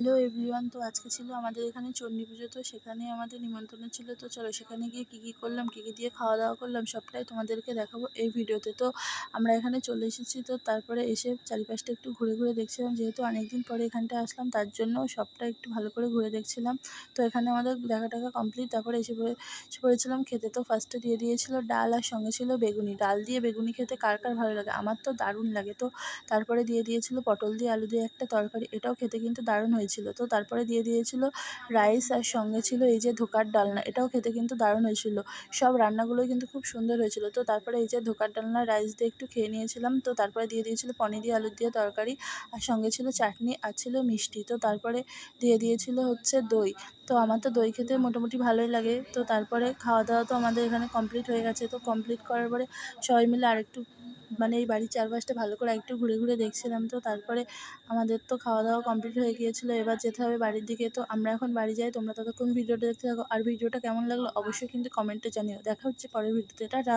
Hello everyone, তো আজকে ছিল আমাদের এখানে চণ্ডী পুজো। তো সেখানে আমাদের নিমন্ত্রণ ছিল। তো চলো সেখানে গিয়ে কী কী করলাম, কী কী দিয়ে খাওয়া দাওয়া করলাম সবটাই তোমাদেরকে দেখাবো এই ভিডিওতে। তো আমরা এখানে চলে এসেছি। তো তারপরে এসে চারিপাশটা একটু ঘুরে ঘুরে দেখছিলাম, যেহেতু অনেকদিন পরে এখানটায় আসলাম তার জন্য সবটা একটু ভালো করে ঘুরে দেখছিলাম। তো এখানে আমাদের দেখা টাকা কমপ্লিট। তারপরে এসে পড়েছিলাম খেতে। তো ফার্স্টে দিয়ে দিয়েছিল ডাল, আর সঙ্গে ছিল বেগুনি। ডাল দিয়ে বেগুনি খেতে কার কার ভালো লাগে, আমার তো দারুণ লাগে। তো তারপরে দিয়ে দিয়েছিল পটল দিয়ে আলু দিয়ে একটা তরকারি, এটাও খেতে কিন্তু দারুণ হয়েছিল। তো তারপরে দিয়ে দিয়েছিল রাইস, আর সঙ্গে ছিল এই যে ধোকার ডালনা, এটাও খেতে কিন্তু দারুণ হয়েছিল। সব রান্নাগুলোই কিন্তু খুব সুন্দর হয়েছিল। তো তারপরে এই যে ধোকার ডালনা রাইস দিয়ে একটু খেয়ে নিয়েছিলাম। তো তারপরে দিয়ে দিয়েছিল পনির দিয়ে আলু দিয়ে তরকারি, আর সঙ্গে ছিল চাটনি, আর ছিল মিষ্টি। তো তারপরে দিয়ে দিয়েছিল হচ্ছে দই। তো আমার তো দই খেতে মোটামুটি ভালোই লাগে। তো তারপরে খাওয়া দাওয়া তো আমাদের এখানে কমপ্লিট হয়ে গেছে। তো কমপ্লিট করার পরে সবাই মিলে আরেকটু এই বাড়ির চারপাশটা ভালো করে একটু ঘুরে ঘুরে দেখছিলাম। তো তারপরে আমাদের তো খাওয়া দাওয়া কমপ্লিট হয়ে গিয়েছিলো, এবার যেতে হবে বাড়ির দিকে। তো আমরা এখন বাড়ি যাই। তোমরা ততক্ষণ ভিডিওটা দেখতে থাকো, আর ভিডিওটা কেমন লাগলো অবশ্যই কিন্তু কমেন্টে জানিও। দেখা হচ্ছে পরের ভিডিওতে। টাটা।